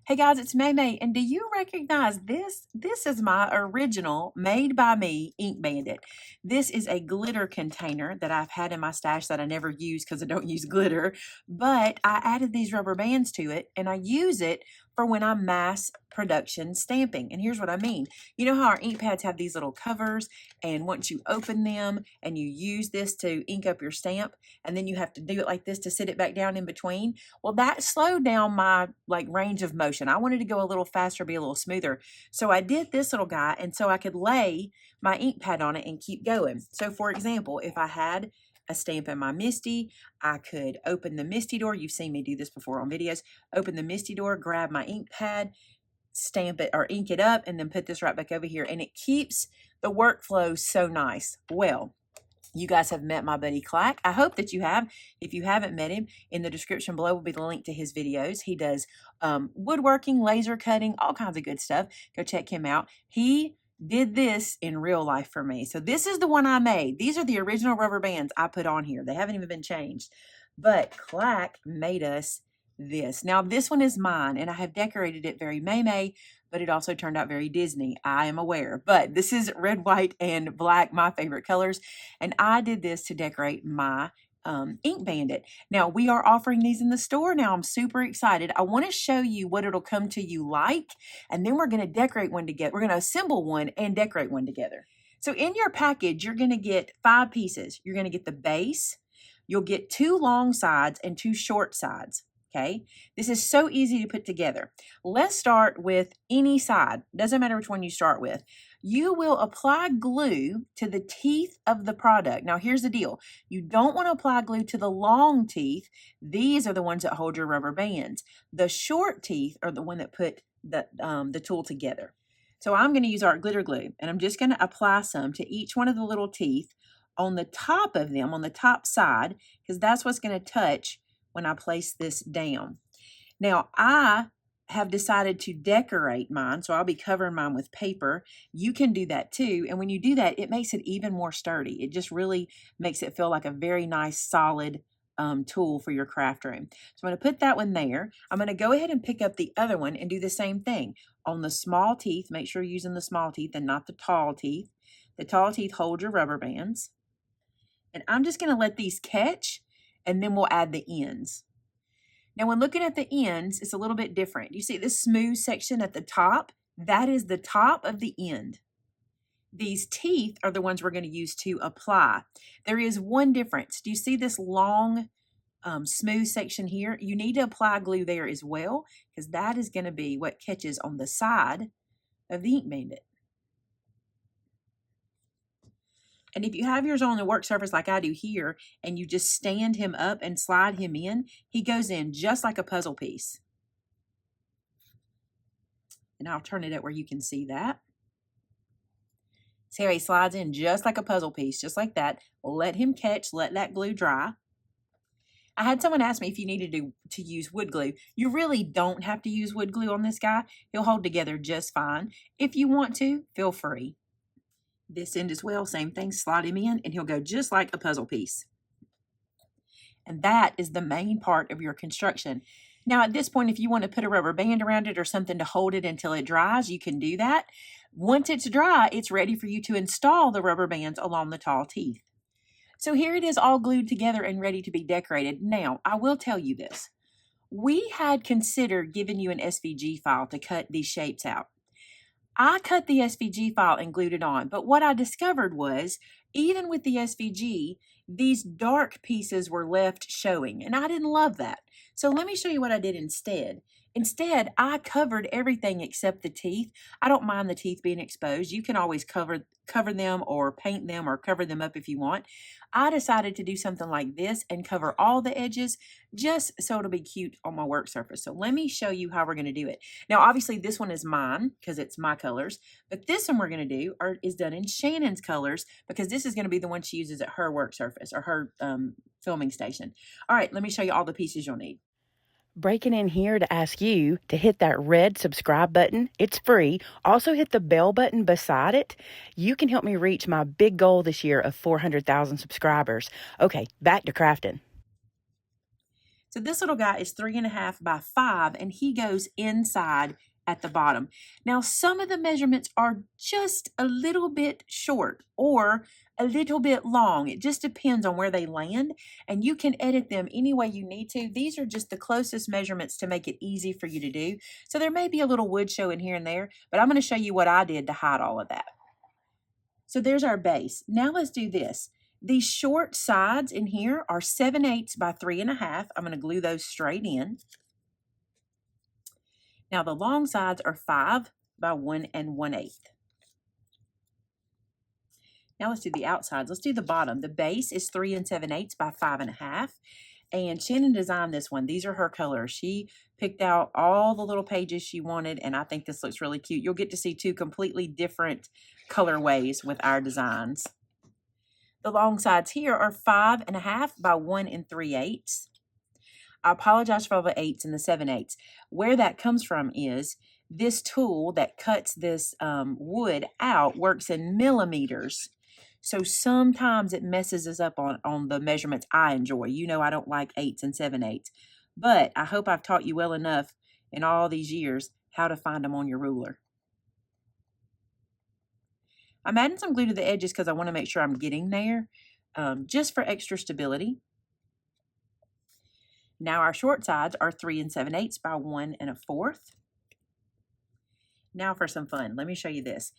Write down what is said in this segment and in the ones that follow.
Hey guys, it's Maymay, and do you recognize this? This is my original made by me Ink Bandit. This is a glitter container that I've had in my stash that I never use because I don't use glitter, but I added these rubber bands to it and I use it for when I'm mass production stamping. And here's what I mean. You know how our ink pads have these little covers, and once you open them and you use this to ink up your stamp, and then you have to do it like this to sit it back down in between. Well, that slowed down my range of motion. I wanted to go a little faster, be a little smoother. So I did this little guy, and so I could lay my ink pad on it and keep going. So for example, if I had a stamp in my Misty, I could open the Misty door. You've seen me do this before on videos. Open the Misty door, grab my ink pad, stamp it or ink it up, and then put this right back over here. And it keeps the workflow so nice. Well, you guys have met my buddy Clack. I hope that you have. If you haven't met him, in the description below will be the link to his videos. He does woodworking, laser cutting, all kinds of good stuff. Go check him out. He did this in real life for me. So this is the one I made. These are the original rubber bands I put on here. They haven't even been changed. But Clack made us this. Now this one is mine, and I have decorated it very Maymay, but it also turned out very Disney. I am aware, but this is red, white, and black, my favorite colors. And I did this to decorate my Ink Bandit. Now we are offering these in the store now. I'm super excited. I want to show you what it'll come to you like, and then we're going to decorate one together. We're going to assemble one and decorate one together. So in your package, you're going to get 5 pieces. You're going to get the base. You'll get 2 long sides and 2 short sides. Okay, this is so easy to put together. Let's start with any side. Doesn't matter which one you start with. You will apply glue to the teeth of the product. Now, here's the deal. You don't want to apply glue to the long teeth. These are the ones that hold your rubber bands. The short teeth are the one that put the tool together. So I'm going to use our glitter glue, and I'm just going to apply some to each one of the little teeth on the top of them, on the top side, because that's what's going to touch when I place this down. Now, I have decided to decorate mine, so I'll be covering mine with paper. You can do that too, and when you do that, it makes it even more sturdy. It just really makes it feel like a very nice, solid tool for your craft room. So I'm going to put that one there. I'm going to go ahead and pick up the other one and do the same thing. On the small teeth, make sure you're using the small teeth and not the tall teeth. The tall teeth hold your rubber bands. And I'm just going to let these catch, and then we'll add the ends. Now, when looking at the ends, it's a little bit different. You see this smooth section at the top? That is the top of the end. These teeth are the ones we're going to use to apply. There is one difference. Do you see this long, smooth section here? You need to apply glue there as well, because that is going to be what catches on the side of the Ink Bandit. And if you have yours on the work surface like I do here, and you just stand him up and slide him in, he goes in just like a puzzle piece. And I'll turn it up where you can see that. See how he slides in just like a puzzle piece, just like that. We'll let him catch, let that glue dry. I had someone ask me if you needed to use wood glue. You really don't have to use wood glue on this guy. He'll hold together just fine. If you want to, feel free. This end as well, same thing, slide him in and he'll go just like a puzzle piece. And that is the main part of your construction. Now at this point, if you want to put a rubber band around it or something to hold it until it dries, you can do that. Once it's dry, it's ready for you to install the rubber bands along the tall teeth. So here it is all glued together and ready to be decorated. Now, I will tell you this. We had considered giving you an SVG file to cut these shapes out. I cut the SVG file and glued it on, but what I discovered was, even with the SVG, these dark pieces were left showing, and I didn't love that. So let me show you what I did instead. Instead, I covered everything except the teeth. I don't mind the teeth being exposed. You can always cover them or paint them or cover them up if you want. I decided to do something like this and cover all the edges just so it'll be cute on my work surface. So let me show you how we're going to do it. Now, obviously, this one is mine because it's my colors, but this one we're going to do is done in Shannon's colors because this is going to be the one she uses at her work surface or her filming station. All right, let me show you all the pieces you'll need. Breaking in here to ask you to hit that red subscribe button. It's free. Also hit the bell button beside it. You can help me reach my big goal this year of 400,000 subscribers. Okay, back to crafting. So this little guy is 3.5 by 5, and he goes inside at the bottom. Now, some of the measurements are just a little bit short or a little bit long. It just depends on where they land, and you can edit them any way you need to. These are just the closest measurements to make it easy for you to do. So there may be a little wood showing here and there, but I'm going to show you what I did to hide all of that. So there's our base. Now let's do this. These short sides in here are 7/8 by 3.5. I'm going to glue those straight in. Now the long sides are 5 by 1 1/8. Now let's do the outsides. Let's do the bottom. The base is 3 7/8 by 5.5. And Shannon designed this one. These are her colors. She picked out all the little pages she wanted, and I think this looks really cute. You'll get to see two completely different colorways with our designs. The long sides here are 5.5 by 1 3/8. I apologize for all the 8s and the 7/8. Where that comes from is this tool that cuts this wood out works in millimeters. So sometimes it messes us up on the measurements I enjoy. You know I don't like 8s and 7/8. But I hope I've taught you well enough in all these years how to find them on your ruler. I'm adding some glue to the edges because I want to make sure I'm getting there, just for extra stability. Now our short sides are 3 7/8 by 1 1/4. Now for some fun, let me show you this.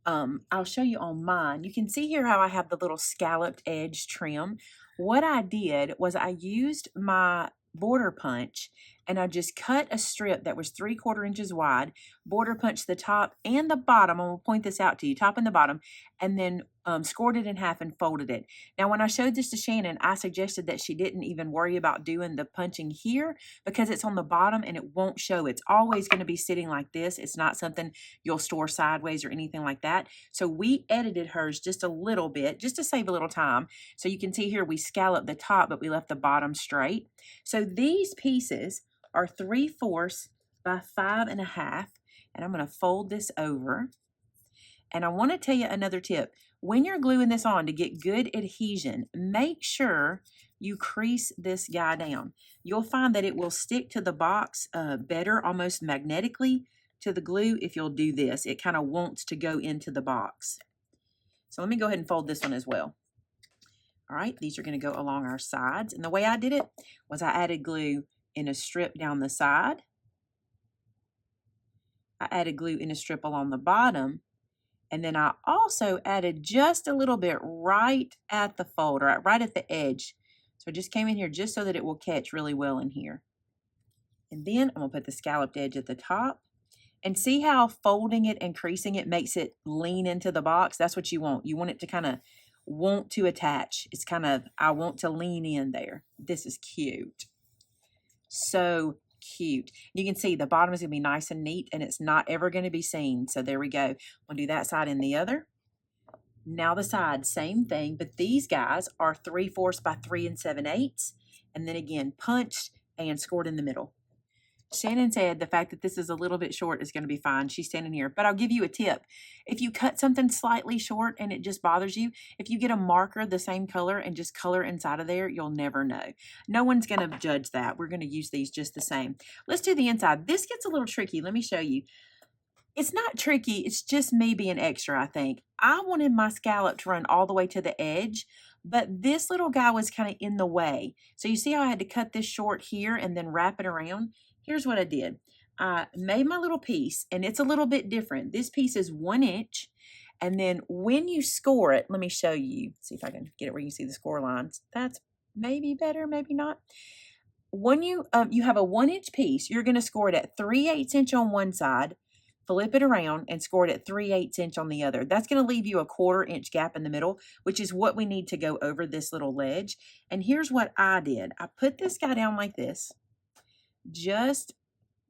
I'll show you on mine. You can see here how I have the little scalloped edge trim. What I did was I used my border punch and I just cut a strip that was 3/4 inches wide, border punched the top and the bottom. I'm going to point this out to you, top and the bottom, and then scored it in half and folded it. Now, when I showed this to Shannon, I suggested that she didn't even worry about doing the punching here because it's on the bottom and it won't show. It's always going to be sitting like this. It's not something you'll store sideways or anything like that. So we edited hers just a little bit, just to save a little time. So you can see here we scalloped the top, but we left the bottom straight. So these pieces are 3/4 by 5.5, and I'm going to fold this over. And I want to tell you another tip. When you're gluing this on to get good adhesion, make sure you crease this guy down. You'll find that it will stick to the box better, almost magnetically to the glue if you'll do this. It kind of wants to go into the box. So let me go ahead and fold this one as well. All right, these are going to go along our sides. And the way I did it was I added glue in a strip down the side. I added glue in a strip along the bottom. And then I also added just a little bit right at the fold, or right at the edge. So I just came in here just so that it will catch really well in here. And then I'm going to put the scalloped edge at the top. And see how folding it and creasing it makes it lean into the box? That's what you want. You want it to kind of want to attach. It's kind of, I want to lean in there. This is cute. So cute. You can see the bottom is going to be nice and neat and it's not ever going to be seen. So there we go. We'll do that side and the other. Now the side, same thing, but these guys are 3/4 by 3 7/8. And then again, punched and scored in the middle. Shannon said the fact that this is a little bit short is going to be fine. She's standing here. But I'll give you a tip. If you cut something slightly short and it just bothers you, if you get a marker the same color and just color inside of there, you'll never know. No one's going to judge that. We're going to use these just the same. Let's do the inside. This gets a little tricky. Let me show you. It's not tricky. It's just me being extra, I think. I wanted my scallop to run all the way to the edge, but this little guy was kind of in the way. So you see how I had to cut this short here and then wrap it around? Here's what I did. I made my little piece, and it's a little bit different. This piece is 1 inch, and then when you score it, let me show you. See if I can get it where you see the score lines. That's maybe better, maybe not. When you have a 1 inch piece, you're going to score it at 3/8 inch on one side, flip it around, and score it at 3/8 inch on the other. That's going to leave you a 1/4 inch gap in the middle, which is what we need to go over this little ledge. And here's what I did. I put this guy down like this, just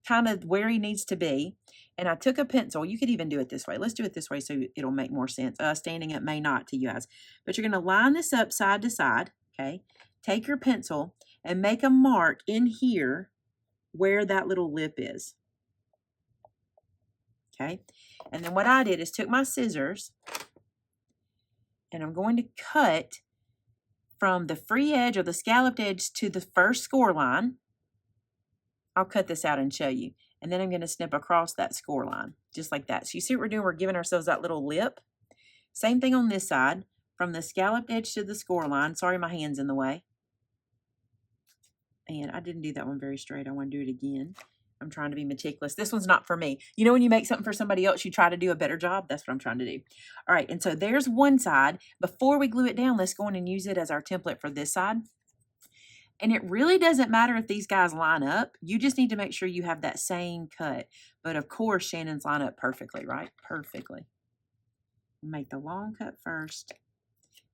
kind of where he needs to be. And I took a pencil. You could even do it this way. Let's do it this way so it'll make more sense. Standing up may not to you guys. But you're going to line this up side to side, okay? Take your pencil and make a mark in here where that little lip is. Okay? And then what I did is took my scissors and I'm going to cut from the free edge or the scalloped edge to the first score line. I'll cut this out and show you. And then I'm going to snip across that score line, just like that. So you see what we're doing? We're giving ourselves that little lip. Same thing on this side, from the scalloped edge to the score line. Sorry, my hand's in the way. And I didn't do that one very straight. I want to do it again. I'm trying to be meticulous. This one's not for me. You know when you make something for somebody else, you try to do a better job? That's what I'm trying to do. All right, and so there's one side. Before we glue it down, let's go in and use it as our template for this side. And it really doesn't matter if these guys line up. You just need to make sure you have that same cut. But of course, Shannon's line up perfectly, right? Perfectly. Make the long cut first.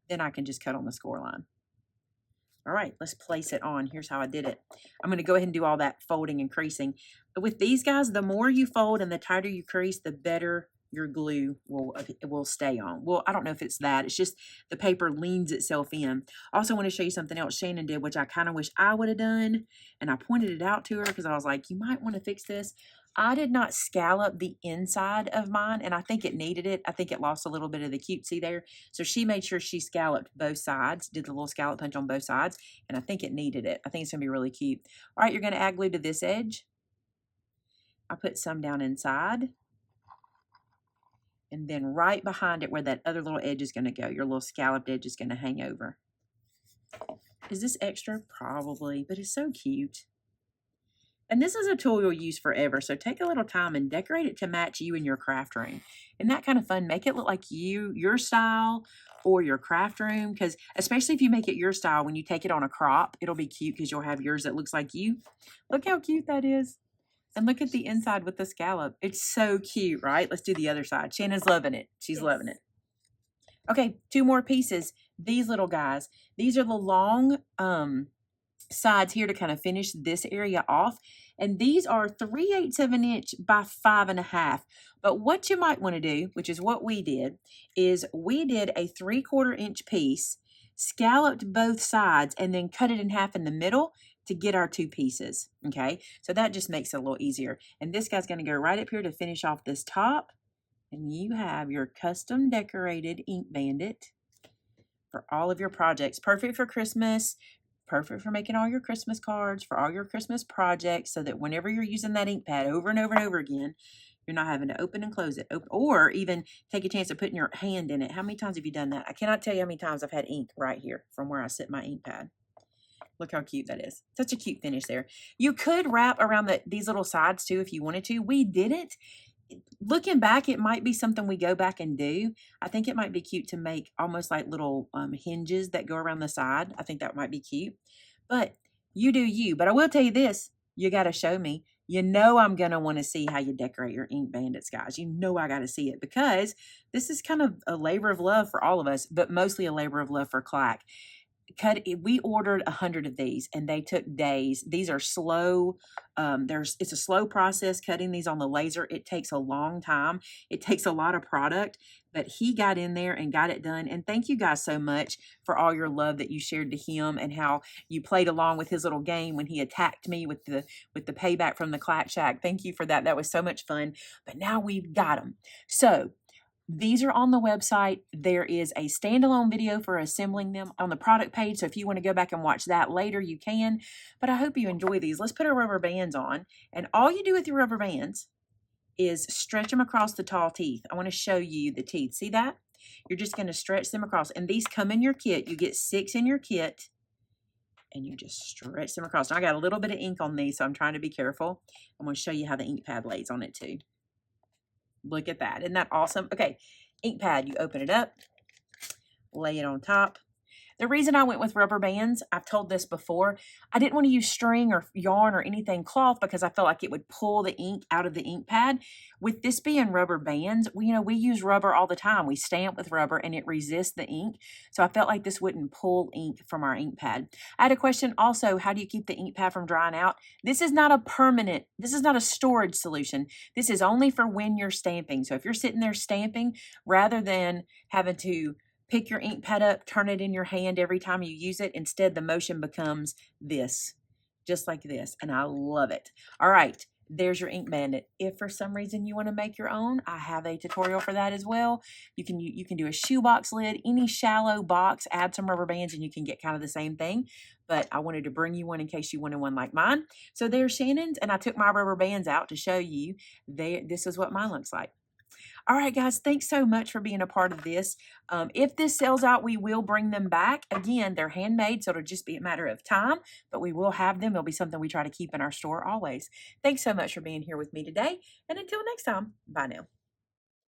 Then I can just cut on the score line. All right, let's place it on. Here's how I did it. I'm going to go ahead and do all that folding and creasing. But with these guys, the more you fold and the tighter you crease, the better your glue will stay on. Well, I don't know if it's that. It's just the paper leans itself in. I also want to show you something else Shannon did, which I kind of wish I would have done. And I pointed it out to her because I was like, you might want to fix this. I did not scallop the inside of mine, and I think it needed it. I think it lost a little bit of the cutesy there. So she made sure she scalloped both sides, did the little scallop punch on both sides, and I think it needed it. I think it's going to be really cute. All right, you're going to add glue to this edge. I put some down inside. And then right behind it where that other little edge is going to go, your little scalloped edge is going to hang over. Is this extra? Probably, but it's so cute. And this is a tool you'll use forever, so take a little time and decorate it to match you and your craft room. Isn't that kind of fun? Make it look like your style or your craft room, because especially if you make it your style, when you take it on a crop, it'll be cute because you'll have yours that looks like you. Look how cute that is. And look at the inside with the scallop. It's so cute, right? Let's do the other side. Shannon's loving it. She's loving it. Okay, 2 more pieces. These little guys. These are the long sides here to kind of finish this area off. And these are 3/8 of an inch by 5.5. But what you might want to do, which is what we did, is we did a 3/4 inch piece, scalloped both sides, and then cut it in half in the middle to get our 2 pieces. Okay, so that just makes it a little easier. And this guy's going to go right up here to finish off this top. And you have your custom decorated Ink Bandit for all of your projects. Perfect for Christmas. Perfect for making all your Christmas cards, for all your Christmas projects, so that whenever you're using that ink pad over and over and over again, you're not having to open and close it. Or even take a chance of putting your hand in it. How many times have you done that? I cannot tell you how many times I've had ink right here from where I sit my ink pad. Look how cute that is. Such a cute finish there. You could wrap around these little sides too if you wanted to. We didn't. Looking back, it might be something we go back and do. I think it might be cute to make almost like little hinges that go around the side. I think that might be cute. But you do you. But I will tell you this. You got to show me. You know I'm going to want to see how you decorate your Ink Bandits, guys. You know I got to see it, because this is kind of a labor of love for all of us, but mostly a labor of love for Clack. We ordered 100 of these and they took days. These are slow. It's a slow process cutting these on the laser. It takes a long time. It takes a lot of product, but he got in there and got it done. And thank you guys so much for all your love that you shared to him, and how you played along with his little game when he attacked me with the payback from the Clack Shack. Thank you for that. That was so much fun. But now we've got them. So these are on the website. There is a standalone video for assembling them on the product page. So if you want to go back and watch that later, you can. But I hope you enjoy these. Let's put our rubber bands on. And all you do with your rubber bands is stretch them across the tall teeth. I want to show you the teeth. See that? You're just going to stretch them across. And these come in your kit. You get 6 in your kit. And you just stretch them across. Now, I got a little bit of ink on these, so I'm trying to be careful. I'm going to show you how the ink pad lays on it too. Look at that. Isn't that awesome? Okay, ink pad, you open it up, lay it on top. The reason I went with rubber bands, I've told this before, I didn't want to use string or yarn or anything cloth because I felt like it would pull the ink out of the ink pad. With this being rubber bands, we use rubber all the time. We stamp with rubber and it resists the ink. So I felt like this wouldn't pull ink from our ink pad. I had a question also, how do you keep the ink pad from drying out? This is not a storage solution. This is only for when you're stamping. So if you're sitting there stamping, rather than having to pick your ink pad up, turn it in your hand every time you use it, instead the motion becomes this, just like this, and I love it. All right, there's your Ink Bandit. If for some reason you want to make your own, I have a tutorial for that as well. You can do a shoebox lid, any shallow box, add some rubber bands, and you can get kind of the same thing. But I wanted to bring you one in case you wanted one like mine. So there's Shannon's, and I took my rubber bands out to show you. This is what mine looks like. All right, guys, thanks so much for being a part of this. If this sells out, we will bring them back. Again, they're handmade, so it'll just be a matter of time, but we will have them. It'll be something we try to keep in our store always. Thanks so much for being here with me today, and until next time, bye now.